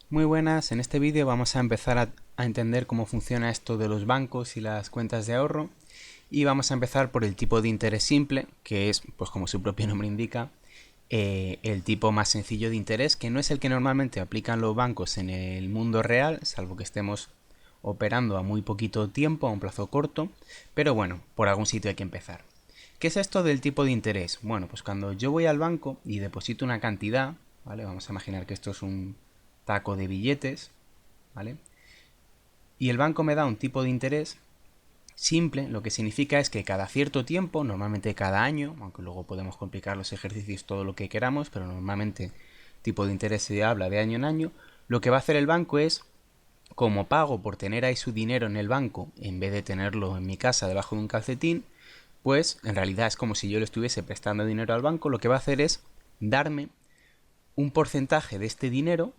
Muy buenas, en este vídeo vamos a empezar a entender cómo funciona esto de los bancos y las cuentas de ahorro y vamos a empezar por el tipo de interés simple, que es, pues como su propio nombre indica, el tipo más sencillo de interés, que no es el que normalmente aplican los bancos en el mundo real, salvo que estemos operando a muy poquito tiempo, a un plazo corto, pero bueno, por algún sitio hay que empezar. ¿Qué es esto del tipo de interés? Bueno, pues cuando yo voy al banco y deposito una cantidad, ¿vale? Vamos a imaginar que esto es un taco de billetes, ¿vale? Y el banco me da un tipo de interés simple, lo que significa es que cada cierto tiempo, normalmente cada año, aunque luego podemos complicar los ejercicios todo lo que queramos, pero normalmente tipo de interés se habla de año en año, lo que va a hacer el banco es, como pago por tener ahí su dinero en el banco, en vez de tenerlo en mi casa debajo de un calcetín, pues en realidad es como si yo le estuviese prestando dinero al banco, lo que va a hacer es darme un porcentaje de este dinero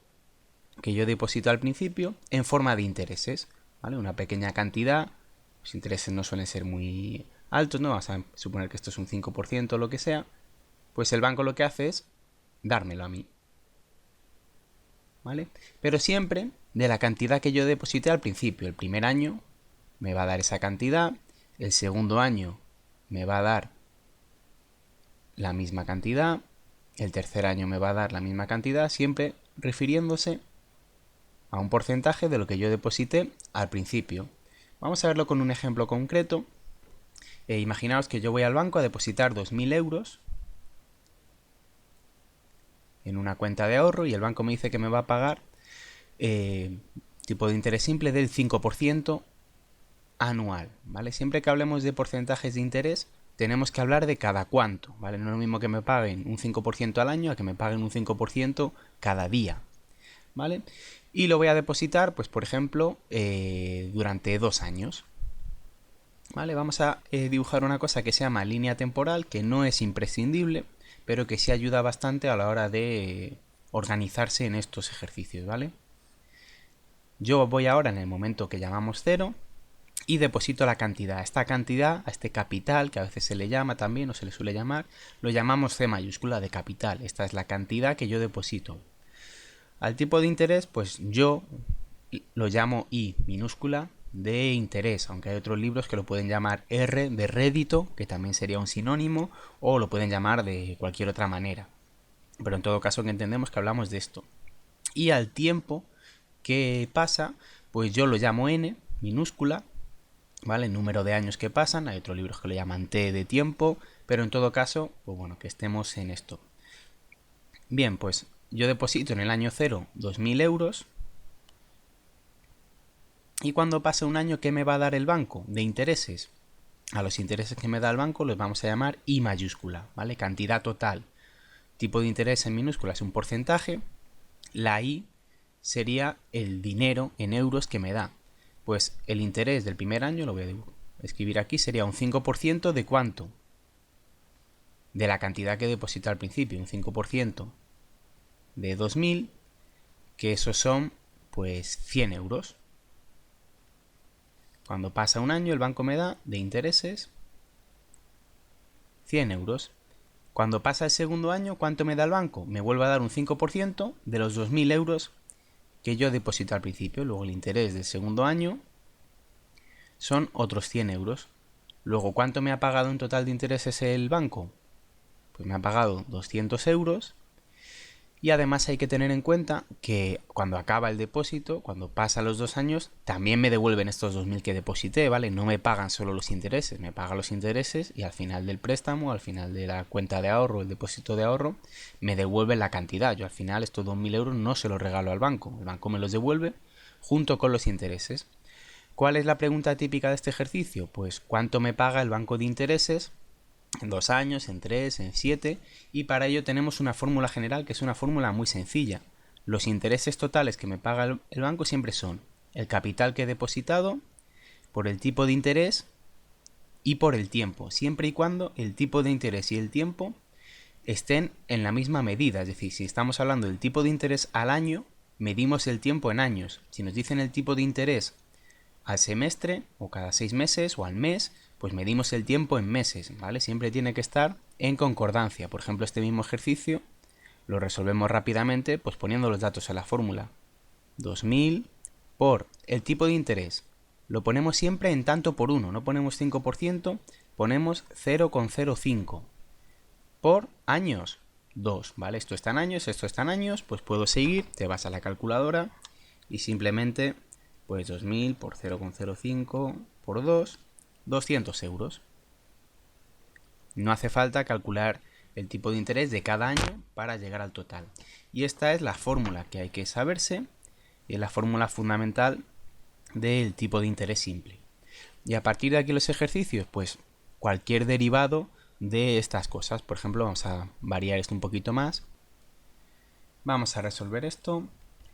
que yo deposito al principio en forma de intereses, ¿vale? Una pequeña cantidad, los intereses no suelen ser muy altos, ¿no? Vamos a suponer que esto es un 5% o lo que sea, pues el banco lo que hace es dármelo a mí, ¿vale? Pero siempre de la cantidad que yo deposité al principio. El primer año me va a dar esa cantidad, el segundo año me va a dar la misma cantidad, el tercer año me va a dar la misma cantidad, siempre refiriéndose a un porcentaje de lo que yo deposité al principio. Vamos a verlo con un ejemplo concreto. Imaginaos que yo voy al banco a depositar 2.000 euros en una cuenta de ahorro y el banco me dice que me va a pagar tipo de interés simple del 5% anual, ¿vale? Siempre que hablemos de porcentajes de interés tenemos que hablar de cada cuánto, ¿vale? No es lo mismo que me paguen un 5% al año a que me paguen un 5% cada día, ¿vale? Y lo voy a depositar, pues por ejemplo, durante 2 años. ¿Vale? Vamos a dibujar una cosa que se llama línea temporal, que no es imprescindible, pero que sí ayuda bastante a la hora de organizarse en estos ejercicios, ¿vale? Yo voy ahora en el momento que llamamos cero y deposito la cantidad. Esta cantidad, a este capital, que a veces se le llama también o se le suele llamar, lo llamamos C mayúscula de capital. Esta es la cantidad que yo deposito. Al tipo de interés, pues yo lo llamo I minúscula de interés, aunque hay otros libros que lo pueden llamar R de rédito, que también sería un sinónimo, o lo pueden llamar de cualquier otra manera. Pero en todo caso que entendemos que hablamos de esto. Y al tiempo que pasa, pues yo lo llamo N minúscula, ¿vale? El número de años que pasan, hay otros libros que lo llaman T de tiempo, pero en todo caso, pues bueno, que estemos en esto. Bien, pues yo deposito en el año 0 2.000 euros. Y cuando pase un año, ¿qué me va a dar el banco de intereses? A los intereses que me da el banco los vamos a llamar I mayúscula, ¿vale? Cantidad total. Tipo de interés en minúscula es un porcentaje. La I sería el dinero en euros que me da. Pues el interés del primer año, lo voy a escribir aquí, sería un 5% de cuánto? De la cantidad que deposité al principio, un 5% de 2.000, que esos son pues 100 euros. Cuando pasa un año, el banco me da de intereses 100 euros. Cuando pasa el segundo año, ¿cuánto me da el banco? Me vuelve a dar un 5% de los 2.000 euros que yo deposito al principio. Luego el interés del segundo año son otros 100 euros. Luego, ¿cuánto me ha pagado en total de intereses el banco? Pues me ha pagado 200 euros. Y además hay que tener en cuenta que cuando acaba el depósito, cuando pasan los 2 años, también me devuelven estos 2.000 que deposité, ¿vale? No me pagan solo los intereses, me pagan los intereses y al final del préstamo, al final de la cuenta de ahorro, el depósito de ahorro, me devuelven la cantidad. Yo al final estos 2.000 euros no se los regalo al banco, el banco me los devuelve junto con los intereses. ¿Cuál es la pregunta típica de este ejercicio? Pues ¿cuánto me paga el banco de intereses en 2 años, en 3, en 7? Y para ello tenemos una fórmula general que es una fórmula muy sencilla. Los intereses totales que me paga el banco siempre son el capital que he depositado por el tipo de interés y por el tiempo, siempre y cuando el tipo de interés y el tiempo estén en la misma medida. Es decir, si estamos hablando del tipo de interés al año, medimos el tiempo en años. Si nos dicen el tipo de interés al semestre o cada 6 meses o al mes, pues medimos el tiempo en meses, ¿vale? Siempre tiene que estar en concordancia. Por ejemplo, este mismo ejercicio lo resolvemos rápidamente pues poniendo los datos en la fórmula. 2.000 por el tipo de interés. Lo ponemos siempre en tanto por 1, no ponemos 5%, ponemos 0,05 por años, 2, ¿vale? Esto está en años, pues puedo seguir, te vas a la calculadora y simplemente, pues 2.000 por 0,05 por 2, 200 euros. No hace falta calcular el tipo de interés de cada año para llegar al total. Y esta es la fórmula que hay que saberse, y es la fórmula fundamental del tipo de interés simple. Y a partir de aquí los ejercicios, pues cualquier derivado de estas cosas. Por ejemplo, vamos a variar esto un poquito más. Vamos a resolver esto.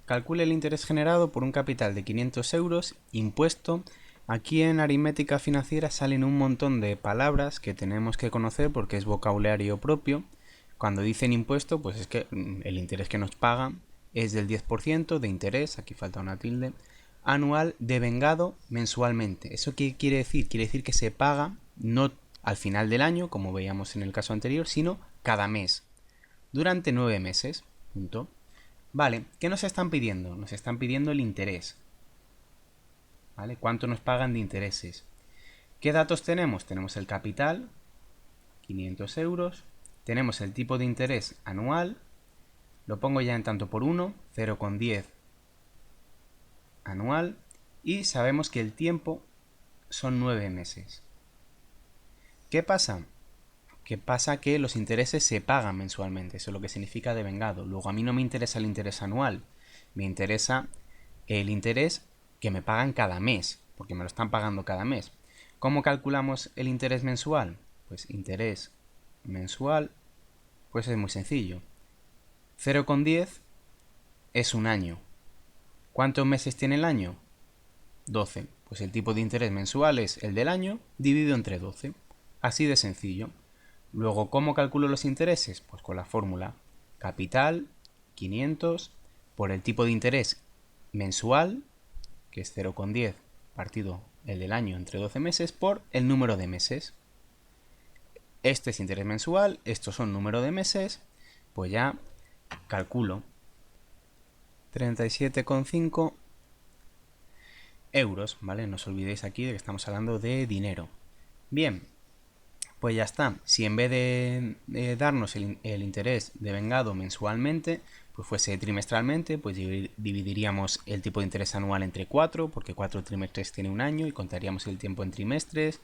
Calcule el interés generado por un capital de 500 euros, impuesto. Aquí en aritmética financiera salen un montón de palabras que tenemos que conocer porque es vocabulario propio. Cuando dicen impuesto, pues es que el interés que nos pagan es del 10% de interés, aquí falta una tilde, anual devengado mensualmente. ¿Eso qué quiere decir? Quiere decir que se paga no al final del año, como veíamos en el caso anterior, sino cada mes, durante 9 meses. Punto. Vale, ¿qué nos están pidiendo? Nos están pidiendo el interés. ¿Vale? ¿Cuánto nos pagan de intereses? ¿Qué datos tenemos? Tenemos el capital, 500 euros. Tenemos el tipo de interés anual. Lo pongo ya en tanto por 1, 0,10 anual. Y sabemos que el tiempo son 9 meses. ¿Qué pasa? Que pasa que los intereses se pagan mensualmente. Eso es lo que significa devengado. Luego a mí no me interesa el interés anual. Me interesa el interés que me pagan cada mes, porque me lo están pagando cada mes. ¿Cómo calculamos el interés mensual? Pues interés mensual, pues es muy sencillo. 0,10 es un año. ¿Cuántos meses tiene el año? 12. Pues el tipo de interés mensual es el del año dividido entre 12. Así de sencillo. Luego, ¿cómo calculo los intereses? Pues con la fórmula capital 500 por el tipo de interés mensual, que es 0,10 partido el del año entre 12 meses, por el número de meses. Este es interés mensual, estos son número de meses, pues ya calculo 37,5 euros, ¿vale? No os olvidéis aquí de que estamos hablando de dinero. Bien, pues ya está. Si en vez de darnos el interés devengado mensualmente, pues fuese trimestralmente, pues dividiríamos el tipo de interés anual entre 4, porque 4 trimestres tiene un año y contaríamos el tiempo en trimestres.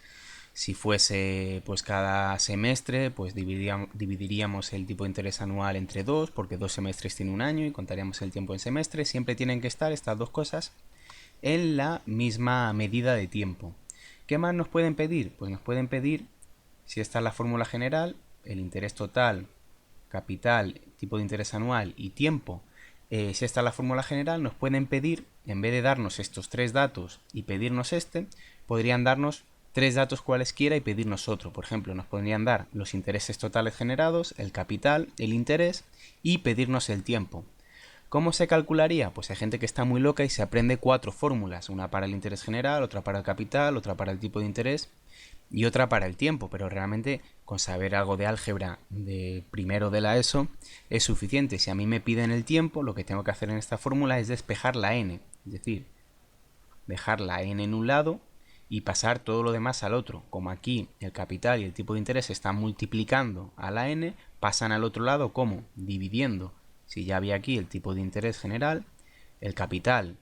Si fuese pues cada semestre, pues dividiríamos el tipo de interés anual entre 2, porque 2 semestres tiene un año y contaríamos el tiempo en semestres. Siempre tienen que estar estas dos cosas en la misma medida de tiempo. ¿Qué más nos pueden pedir? Pues nos pueden pedir, si esta es la fórmula general, el interés total, capital, tipo de interés anual y tiempo. Si esta es la fórmula general, nos pueden pedir, en vez de darnos estos 3 datos y pedirnos este, podrían darnos 3 datos cualesquiera y pedirnos otro. Por ejemplo, nos podrían dar los intereses totales generados, el capital, el interés y pedirnos el tiempo. ¿Cómo se calcularía? Pues hay gente que está muy loca y se aprende 4 fórmulas, una para el interés general, otra para el capital, otra para el tipo de interés y otra para el tiempo, pero realmente con saber algo de álgebra de primero de la ESO es suficiente. Si a mí me piden el tiempo, lo que tengo que hacer en esta fórmula es despejar la n, es decir, dejar la n en un lado y pasar todo lo demás al otro. Como aquí el capital y el tipo de interés se están multiplicando a la n, pasan al otro lado como dividiendo. Si ya había aquí el tipo de interés general, el capital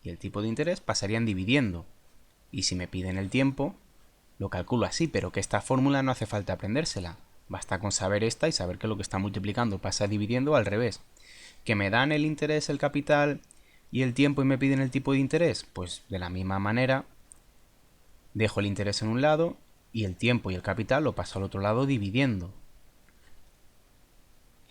y el tipo de interés pasarían dividiendo. Y si me piden el tiempo, lo calculo así, pero que esta fórmula no hace falta aprendérsela. Basta con saber esta y saber que lo que está multiplicando pasa dividiendo al revés. ¿Que me dan el interés, el capital y el tiempo y me piden el tipo de interés? Pues de la misma manera dejo el interés en un lado y el tiempo y el capital lo paso al otro lado dividiendo.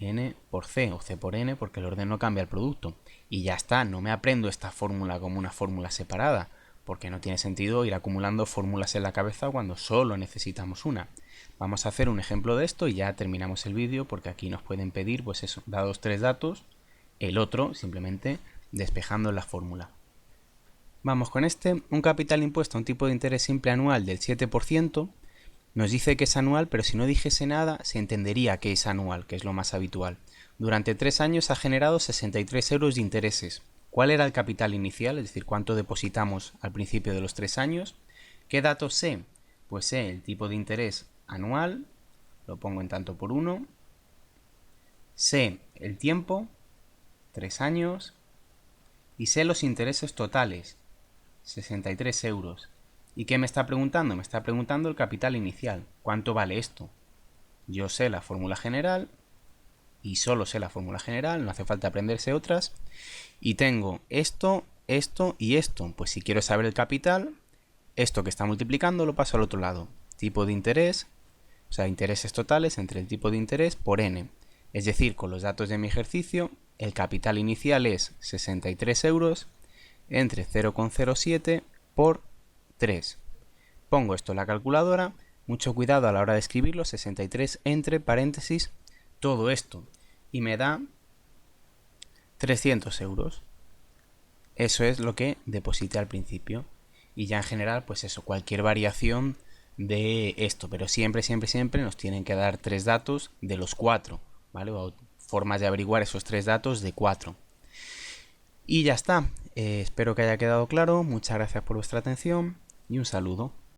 N por C o C por N, porque el orden no cambia el producto. Y ya está, no me aprendo esta fórmula como una fórmula separada, porque no tiene sentido ir acumulando fórmulas en la cabeza cuando solo necesitamos una. Vamos a hacer un ejemplo de esto y ya terminamos el vídeo, porque aquí nos pueden pedir, pues eso, dados 3 datos, el otro simplemente despejando la fórmula. Vamos con este, un capital impuesto a un tipo de interés simple anual del 7%, nos dice que es anual, pero si no dijese nada, se entendería que es anual, que es lo más habitual. Durante 3 años ha generado 63 euros de intereses. ¿Cuál era el capital inicial? Es decir, ¿cuánto depositamos al principio de los 3 años? ¿Qué datos sé? Pues sé el tipo de interés anual, lo pongo en tanto por 1. Sé el tiempo, 3 años. Y sé los intereses totales, 63 euros. ¿Y qué me está preguntando? Me está preguntando el capital inicial. ¿Cuánto vale esto? Yo sé la fórmula general y solo sé la fórmula general, no hace falta aprenderse otras. Y tengo esto, esto y esto. Pues si quiero saber el capital, esto que está multiplicando lo paso al otro lado. Tipo de interés, o sea, intereses totales entre el tipo de interés por n. Es decir, con los datos de mi ejercicio, el capital inicial es 63 euros entre 0,07 por 3. Pongo esto en la calculadora, mucho cuidado a la hora de escribirlo, 63 entre paréntesis, todo esto. Y me da 300 euros. Eso es lo que deposité al principio. Y ya en general, pues eso, cualquier variación de esto. Pero siempre, siempre, siempre nos tienen que dar 3 datos de los 4, ¿vale? O formas de averiguar esos 3 datos de 4. Y ya está. Espero que haya quedado claro. Muchas gracias por vuestra atención y un saludo.